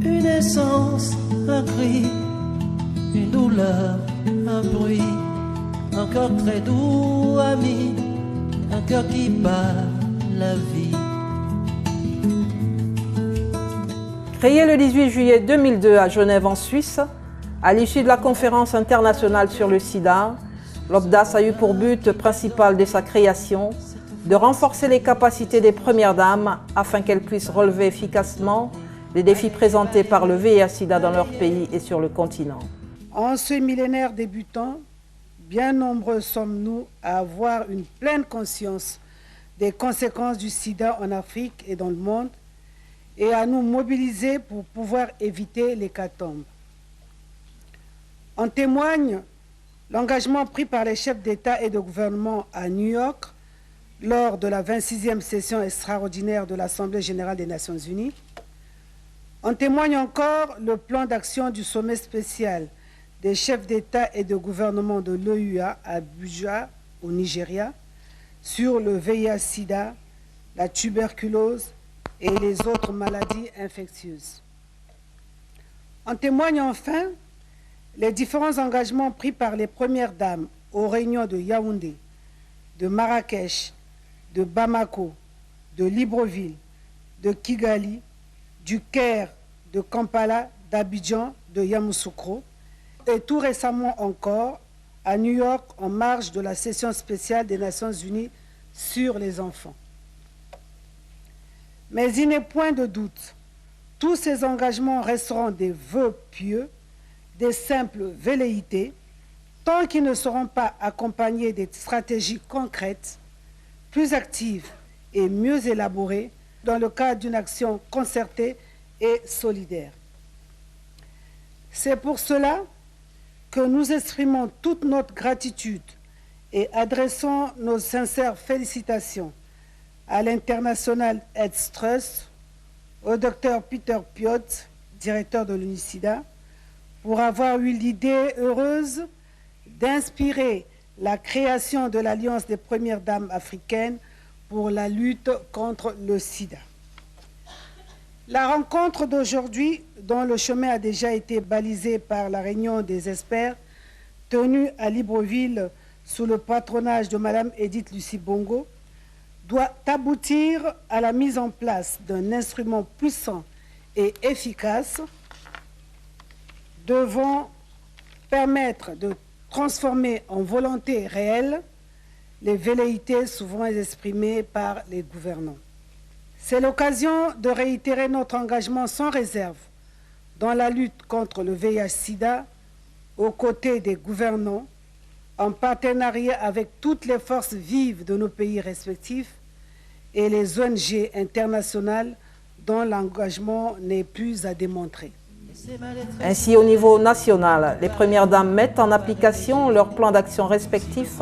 Une essence, un cri, une douleur, un bruit, un cœur très doux, ami, un cœur qui bat la vie. Créé le 18 juillet 2002 à Genève en Suisse, à l'issue de la conférence internationale sur le sida, l'OPDAS a eu pour but principal de sa création de renforcer les capacités des premières dames afin qu'elles puissent relever efficacement les défis présentés par le VIH-Sida dans leur pays et sur le continent. En ce millénaire débutant, bien nombreux sommes-nous à avoir une pleine conscience des conséquences du sida en Afrique et dans le monde et à nous mobiliser pour pouvoir éviter l'hécatombe. En témoigne l'engagement pris par les chefs d'État et de gouvernement à New York lors de la 26e session extraordinaire de l'Assemblée générale des Nations unies. En témoigne encore le plan d'action du sommet spécial des chefs d'État et de gouvernement de l'OUA à Abuja, au Nigeria, sur le VIH-Sida, la tuberculose et les autres maladies infectieuses. En témoignent enfin les différents engagements pris par les premières dames aux réunions de Yaoundé, de Marrakech, de Bamako, de Libreville, de Kigali, du Caire, de Kampala, d'Abidjan, de Yamoussoukro, et tout récemment encore à New York en marge de la session spéciale des Nations unies sur les enfants. Mais il n'est point de doute, tous ces engagements resteront des vœux pieux, des simples velléités, tant qu'ils ne seront pas accompagnés de stratégies concrètes, plus actives et mieux élaborées dans le cadre d'une action concertée et solidaire. C'est pour cela que nous exprimons toute notre gratitude et adressons nos sincères félicitations à l'International AIDS Trust, au Dr Peter Piot, directeur de l'UNICIDA, pour avoir eu l'idée heureuse d'inspirer la création de l'Alliance des premières dames africaines pour la lutte contre le sida. La rencontre d'aujourd'hui, dont le chemin a déjà été balisé par la réunion des experts tenue à Libreville sous le patronage de Mme Edith Lucie Bongo, doit aboutir à la mise en place d'un instrument puissant et efficace devant permettre de transformer en volonté réelle les velléités souvent exprimées par les gouvernants. C'est l'occasion de réitérer notre engagement sans réserve dans la lutte contre le VIH-Sida aux côtés des gouvernants, en partenariat avec toutes les forces vives de nos pays respectifs et les ONG internationales dont l'engagement n'est plus à démontrer. Ainsi, au niveau national, les premières dames mettent en application leurs plans d'action respectifs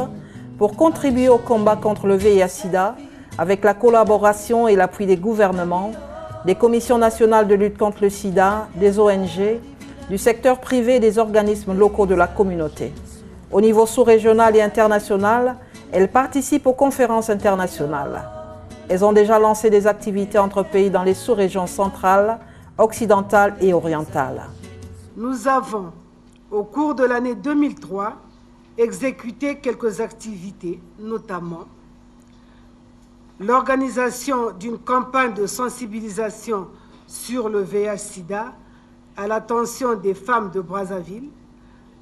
pour contribuer au combat contre le VIH-Sida avec la collaboration et l'appui des gouvernements, des commissions nationales de lutte contre le sida, des ONG, du secteur privé et des organismes locaux de la communauté. Au niveau sous-régional et international, elles participent aux conférences internationales. Elles ont déjà lancé des activités entre pays dans les sous-régions centrales, occidentales et orientales. Nous avons, au cours de l'année 2003, exécuté quelques activités, notamment l'organisation d'une campagne de sensibilisation sur le VIH-Sida à l'attention des femmes de Brazzaville,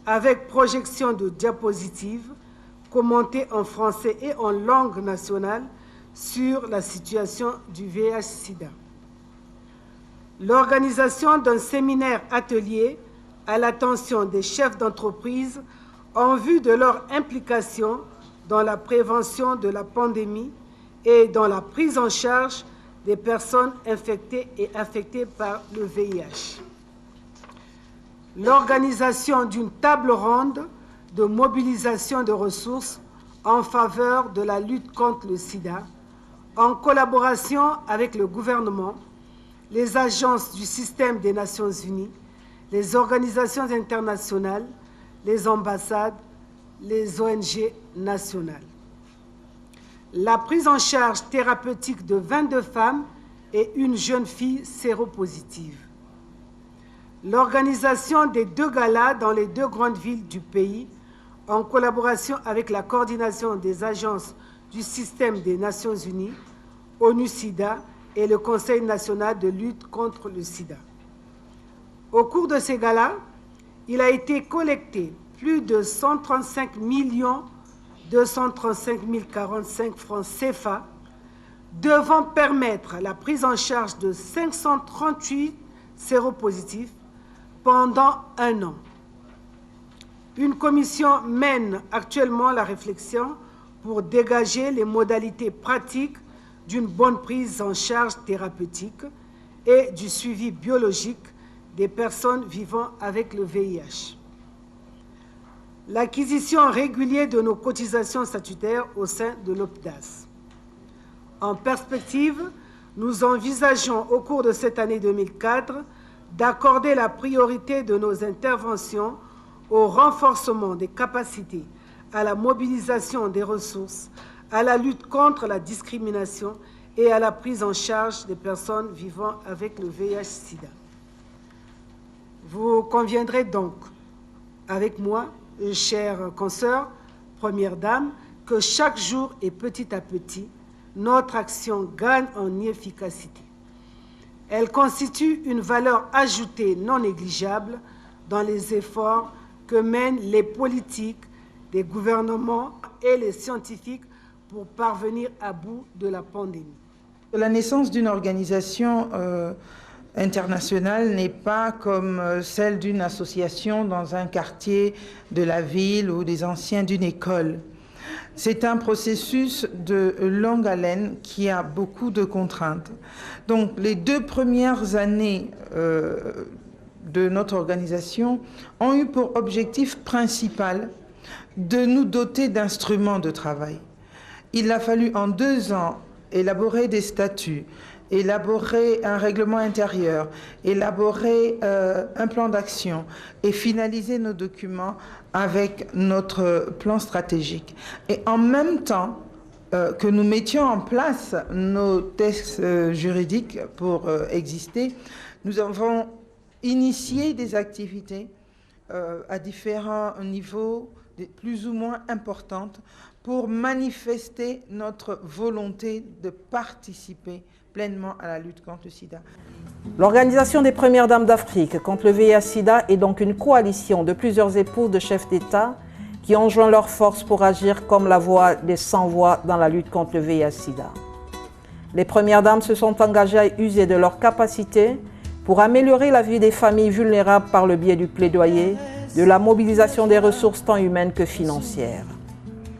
avec projection de diapositives commentées en français et en langue nationale sur la situation du VIH-Sida. L'organisation d'un séminaire atelier à l'attention des chefs d'entreprise en vue de leur implication dans la prévention de la pandémie et dans la prise en charge des personnes infectées et affectées par le VIH. L'organisation d'une table ronde de mobilisation de ressources en faveur de la lutte contre le sida, en collaboration avec le gouvernement, les agences du système des Nations unies, les organisations internationales, les ambassades, les ONG nationales. La prise en charge thérapeutique de 22 femmes et une jeune fille séropositive. l'organisation des 2 galas dans les 2 grandes villes du pays, en collaboration avec la coordination des agences du système des Nations Unies, ONU-SIDA et le Conseil national de lutte contre le sida. Au cours de ces galas, il a été collecté plus de 135 235 045 francs CFA, devant permettre la prise en charge de 538 séropositifs pendant 1 an. Une commission mène actuellement la réflexion pour dégager les modalités pratiques d'une bonne prise en charge thérapeutique et du suivi biologique des personnes vivant avec le VIH. L'acquisition régulière de nos cotisations statutaires au sein de l'OPDAS. En perspective, nous envisageons au cours de cette année 2004 d'accorder la priorité de nos interventions au renforcement des capacités, à la mobilisation des ressources, à la lutte contre la discrimination et à la prise en charge des personnes vivant avec le VIH-Sida. Vous conviendrez donc avec moi, chère consoeur, première dame, que chaque jour et petit à petit, notre action gagne en efficacité. Elle constitue une valeur ajoutée non négligeable dans les efforts que mènent les politiques, les gouvernements et les scientifiques pour parvenir à bout de la pandémie. La naissance d'une organisation internationale n'est pas comme celle d'une association dans un quartier de la ville ou des anciens d'une école. C'est un processus de longue haleine qui a beaucoup de contraintes. Donc les 2 premières années de notre organisation ont eu pour objectif principal de nous doter d'instruments de travail. Il a fallu en 2 ans élaborer des statuts, élaborer un règlement intérieur, élaborer un plan d'action et finaliser nos documents avec notre plan stratégique. Et en même temps que nous mettions en place nos textes juridiques pour exister, nous avons initié des activités à différents niveaux, plus ou moins importantes, pour manifester notre volonté de participer pleinement à la lutte contre le sida. L'Organisation des Premières Dames d'Afrique contre le VIH-Sida est donc une coalition de plusieurs épouses de chefs d'État qui ont joint leurs forces pour agir comme la voix des sans-voix dans la lutte contre le VIH-Sida. Les Premières Dames se sont engagées à user de leurs capacités pour améliorer la vie des familles vulnérables par le biais du plaidoyer, de la mobilisation des ressources tant humaines que financières.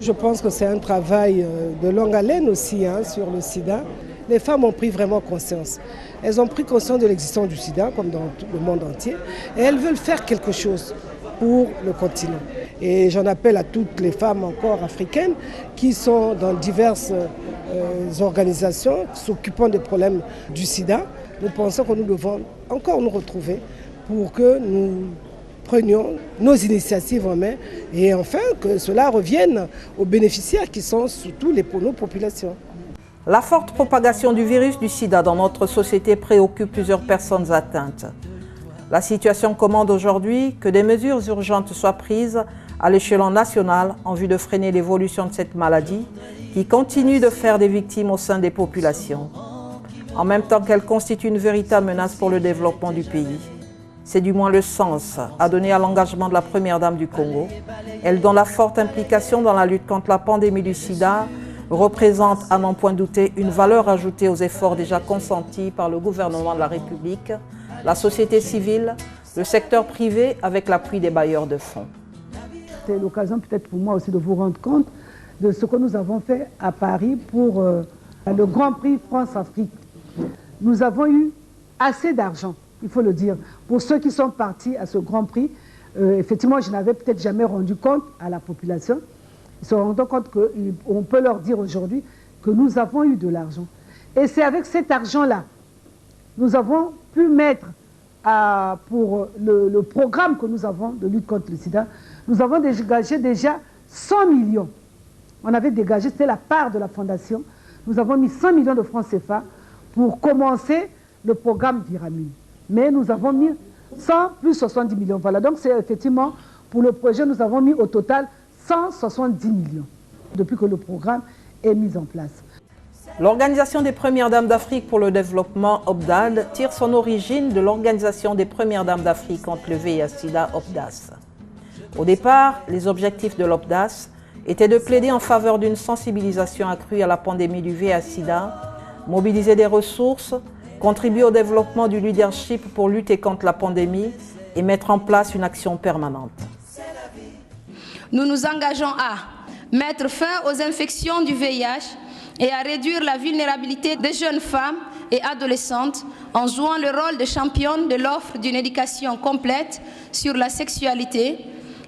Je pense que c'est un travail de longue haleine aussi sur le sida. Les femmes ont pris vraiment conscience. Elles ont pris conscience de l'existence du sida, comme dans le monde entier, et elles veulent faire quelque chose pour le continent. Et j'en appelle à toutes les femmes encore africaines qui sont dans diverses organisations s'occupant des problèmes du sida. Nous pensons que nous devons encore nous retrouver pour que nous prenions nos initiatives en main et enfin que cela revienne aux bénéficiaires qui sont surtout nos populations. La forte propagation du virus du sida dans notre société préoccupe plusieurs personnes atteintes. La situation commande aujourd'hui que des mesures urgentes soient prises à l'échelon national en vue de freiner l'évolution de cette maladie qui continue de faire des victimes au sein des populations, en même temps qu'elle constitue une véritable menace pour le développement du pays. C'est du moins le sens à donner à l'engagement de la Première Dame du Congo, elle dont la forte implication dans la lutte contre la pandémie du sida représente, à n'en point douter, une valeur ajoutée aux efforts déjà consentis par le gouvernement de la République, la société civile, le secteur privé avec l'appui des bailleurs de fonds. C'est l'occasion peut-être pour moi aussi de vous rendre compte de ce que nous avons fait à Paris pour le Grand Prix France-Afrique. Nous avons eu assez d'argent, il faut le dire. Pour ceux qui sont partis à ce Grand Prix, effectivement, je n'avais peut-être jamais rendu compte à la population. Ils se rendent compte qu'on peut leur dire aujourd'hui que nous avons eu de l'argent. Et c'est avec cet argent-là, nous avons pu mettre pour le programme que nous avons de lutte contre le sida, nous avons dégagé déjà 100 millions. On avait dégagé, c'était la part de la fondation. Nous avons mis 100 millions de francs CFA pour commencer le programme Viramine. Mais nous avons mis 100 plus 70 millions. Voilà, donc c'est effectivement, pour le projet, nous avons mis au total 170 millions depuis que le programme est mis en place. L'Organisation des Premières Dames d'Afrique pour le développement, OPDAD, tire son origine de l'Organisation des Premières Dames d'Afrique contre le VIH-Sida, OPDAS. Au départ, les objectifs de l'OPDAS étaient de plaider en faveur d'une sensibilisation accrue à la pandémie du VIH-Sida, mobiliser des ressources, contribuer au développement du leadership pour lutter contre la pandémie et mettre en place une action permanente. Nous nous engageons à mettre fin aux infections du VIH et à réduire la vulnérabilité des jeunes femmes et adolescentes en jouant le rôle de championne de l'offre d'une éducation complète sur la sexualité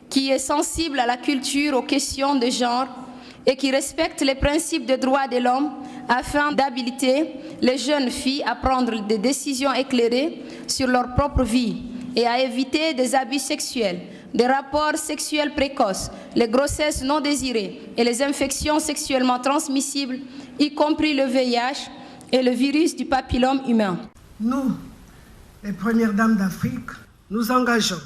qui est sensible à la culture, aux questions de genre et qui respecte les principes des droits de l'homme afin d'habiliter les jeunes filles à prendre des décisions éclairées sur leur propre vie et à éviter des abus sexuels, des rapports sexuels précoces, les grossesses non désirées et les infections sexuellement transmissibles, y compris le VIH et le virus du papillome humain. Nous, les Premières Dames d'Afrique, nous engageons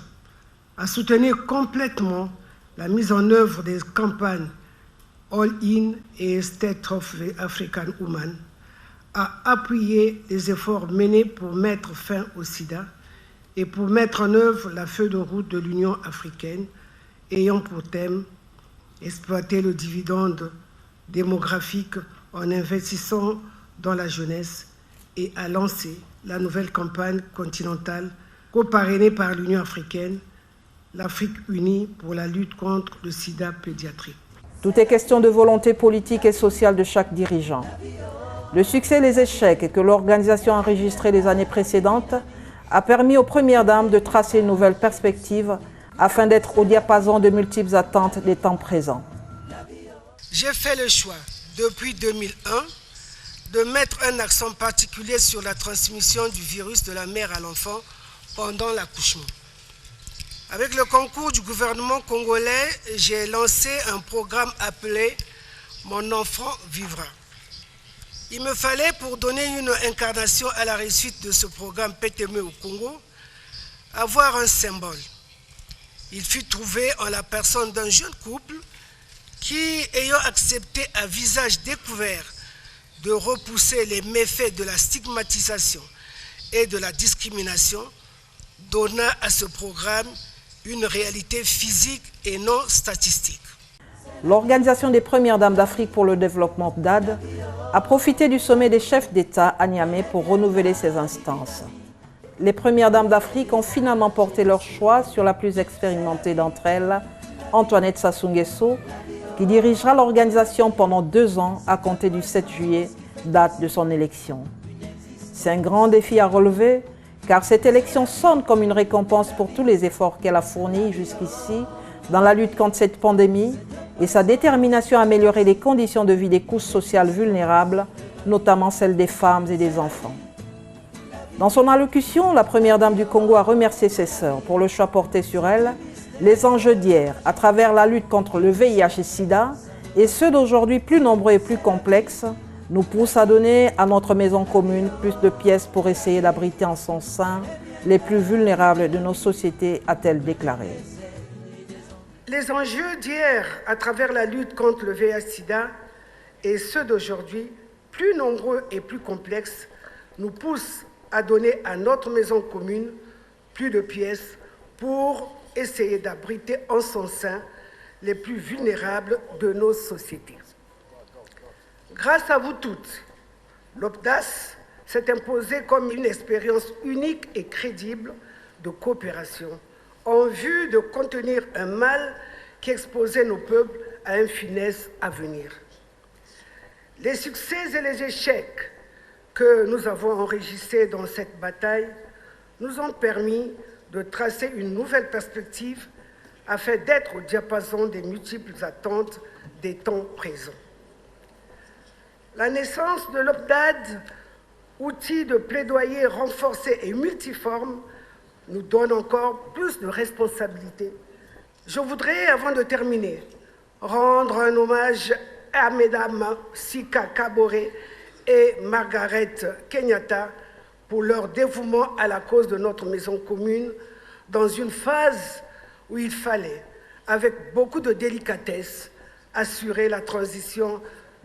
à soutenir complètement la mise en œuvre des campagnes All In et State of the African Woman, à appuyer les efforts menés pour mettre fin au sida et pour mettre en œuvre la feuille de route de l'Union africaine ayant pour thème exploiter le dividende démographique en investissant dans la jeunesse et à lancer la nouvelle campagne continentale co-parrainée par l'Union africaine, l'Afrique unie pour la lutte contre le sida pédiatrique. Tout est question de volonté politique et sociale de chaque dirigeant. Le succès et les échecs que l'organisation a enregistrés les années précédentes a permis aux Premières Dames de tracer une nouvelle perspective afin d'être au diapason de multiples attentes des temps présents. J'ai fait le choix, depuis 2001, de mettre un accent particulier sur la transmission du virus de la mère à l'enfant pendant l'accouchement. Avec le concours du gouvernement congolais, j'ai lancé un programme appelé « Mon enfant vivra ». Il me fallait, pour donner une incarnation à la réussite de ce programme PTME au Congo, avoir un symbole. Il fut trouvé en la personne d'un jeune couple qui, ayant accepté à visage découvert de repousser les méfaits de la stigmatisation et de la discrimination, donna à ce programme une réalité physique et non statistique. L'Organisation des Premières Dames d'Afrique pour le développement, OPDAD, a profité du sommet des chefs d'État à Niamey pour renouveler ses instances. Les Premières Dames d'Afrique ont finalement porté leur choix sur la plus expérimentée d'entre elles, Antoinette Sassou Nguesso, qui dirigera l'organisation pendant 2 ans à compter du 7 juillet, date de son élection. C'est un grand défi à relever, car cette élection sonne comme une récompense pour tous les efforts qu'elle a fournis jusqu'ici dans la lutte contre cette pandémie et sa détermination à améliorer les conditions de vie des couches sociales vulnérables, notamment celles des femmes et des enfants. Dans son allocution, la Première Dame du Congo a remercié ses sœurs pour le choix porté sur elles, les enjeux d'hier à travers la lutte contre le VIH et SIDA et ceux d'aujourd'hui plus nombreux et plus complexes nous poussent à donner à notre maison commune plus de pièces pour essayer d'abriter en son sein les plus vulnérables de nos sociétés, a-t-elle déclaré. Les enjeux d'hier à travers la lutte contre le VIH-Sida et ceux d'aujourd'hui, plus nombreux et plus complexes, nous poussent à donner à notre maison commune plus de pièces pour essayer d'abriter en son sein les plus vulnérables de nos sociétés. Grâce à vous toutes, l'OPDAS s'est imposé comme une expérience unique et crédible de coopération en vue de contenir un mal qui exposait nos peuples à un funeste avenir. Les succès et les échecs que nous avons enregistrés dans cette bataille nous ont permis de tracer une nouvelle perspective afin d'être au diapason des multiples attentes des temps présents. La naissance de l'OPDAD, outil de plaidoyer renforcé et multiforme, nous donne encore plus de responsabilités. Je voudrais, avant de terminer, rendre un hommage à Mesdames Sika Kabore et Margaret Kenyatta pour leur dévouement à la cause de notre maison commune dans une phase où il fallait, avec beaucoup de délicatesse, assurer la transition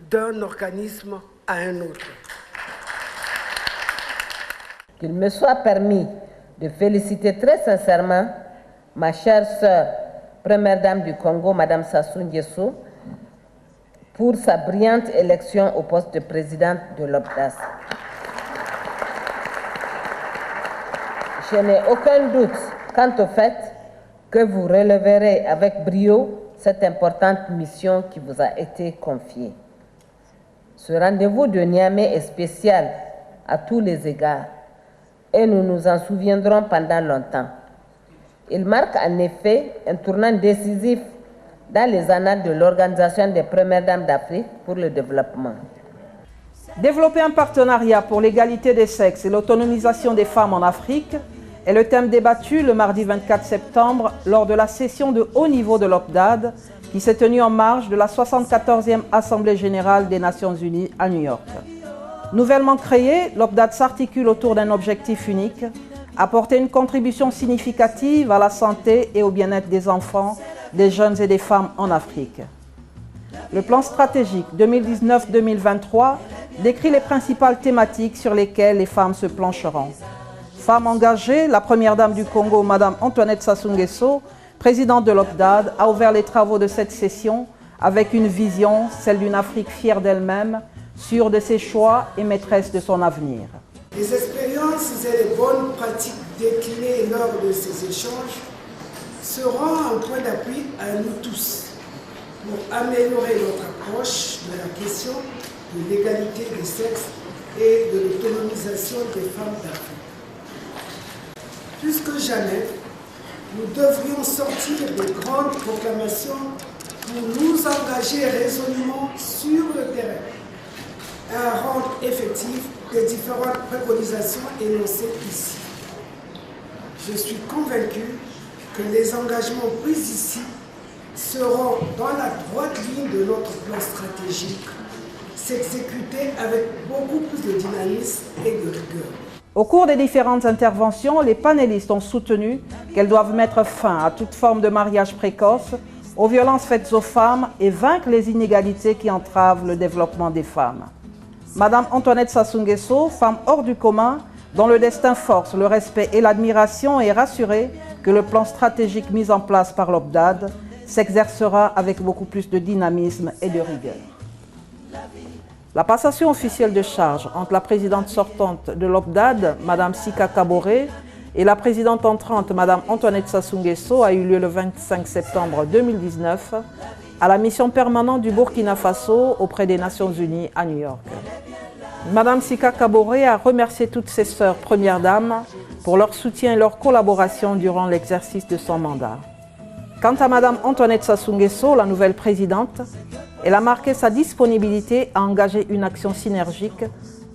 d'un organisme à un autre. Qu'il me soit permis de féliciter très sincèrement ma chère sœur, première dame du Congo, Madame Sassou Nguesso, pour sa brillante élection au poste de présidente de l'OPDAS. Je n'ai aucun doute quant au fait que vous releverez avec brio cette importante mission qui vous a été confiée. Ce rendez-vous de Niamey est spécial à tous les égards et nous nous en souviendrons pendant longtemps. Il marque en effet un tournant décisif dans les annales de l'Organisation des Premières Dames d'Afrique pour le développement. Développer un partenariat pour l'égalité des sexes et l'autonomisation des femmes en Afrique est le thème débattu le mardi 24 septembre lors de la session de haut niveau de l'OPDAD qui s'est tenue en marge de la 74e Assemblée générale des Nations unies à New York. Nouvellement créée, l'OPDAD s'articule autour d'un objectif unique, apporter une contribution significative à la santé et au bien-être des enfants, des jeunes et des femmes en Afrique. Le plan stratégique 2019-2023 décrit les principales thématiques sur lesquelles les femmes se plancheront. Femme engagée, la première dame du Congo, Madame Antoinette Sassou Nguesso, présidente de l'OPDAD, a ouvert les travaux de cette session avec une vision, celle d'une Afrique fière d'elle-même, sûre de ses choix et maîtresse de son avenir. Les expériences et les bonnes pratiques déclinées lors de ces échanges seront un point d'appui à nous tous pour améliorer notre approche de la question de l'égalité des sexes et de l'autonomisation des femmes d'Afrique. Plus que jamais, nous devrions sortir de grandes proclamations pour nous engager résolument sur le terrain à rendre effectif les différentes préconisations énoncées ici. Je suis convaincu que les engagements pris ici seront dans la droite ligne de notre plan stratégique, s'exécuter avec beaucoup plus de dynamisme et de rigueur. Au cours des différentes interventions, les panélistes ont soutenu qu'elles doivent mettre fin à toute forme de mariage précoce, aux violences faites aux femmes et vaincre les inégalités qui entravent le développement des femmes. Madame Antoinette Sassou Nguesso, femme hors du commun, dont le destin force le respect et l'admiration, est rassurée que le plan stratégique mis en place par l'OPDAD s'exercera avec beaucoup plus de dynamisme et de rigueur. La passation officielle de charge entre la présidente sortante de l'OPDAD, Madame Sika Kaboré, et la présidente entrante, Madame Antoinette Sassou Nguesso, a eu lieu le 25 septembre 2019 à la mission permanente du Burkina Faso auprès des Nations Unies à New York. Madame Sika Kaboré a remercié toutes ses sœurs premières dames pour leur soutien et leur collaboration durant l'exercice de son mandat. Quant à Madame Antoinette Sassou Nguesso, la nouvelle présidente, elle a marqué sa disponibilité à engager une action synergique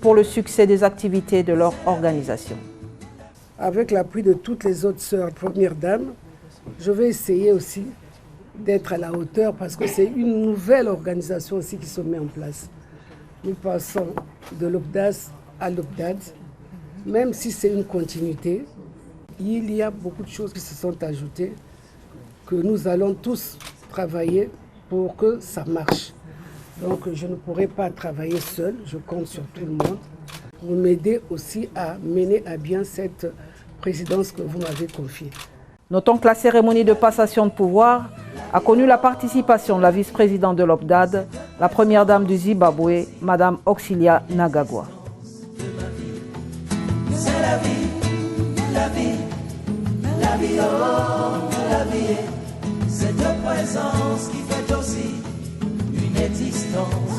pour le succès des activités de leur organisation. Avec l'appui de toutes les autres sœurs premières dames, je vais essayer aussi d'être à la hauteur parce que c'est une nouvelle organisation aussi qui se met en place. Nous passons de l'OPDAS à l'OPDAD, même si c'est une continuité, il y a beaucoup de choses qui se sont ajoutées que nous allons tous travailler pour que ça marche. Donc je ne pourrai pas travailler seul, je compte sur tout le monde pour m'aider aussi à mener à bien cette présidence que vous m'avez confiée. Notons que la cérémonie de passation de pouvoir a connu la participation de la vice-présidente de l'OPDAD, la première dame du Zimbabwe, Madame Auxilia Nagagwa. C'est la vie, la vie, la vie, oh, la vie. Cette présence qui fait aussi une existence.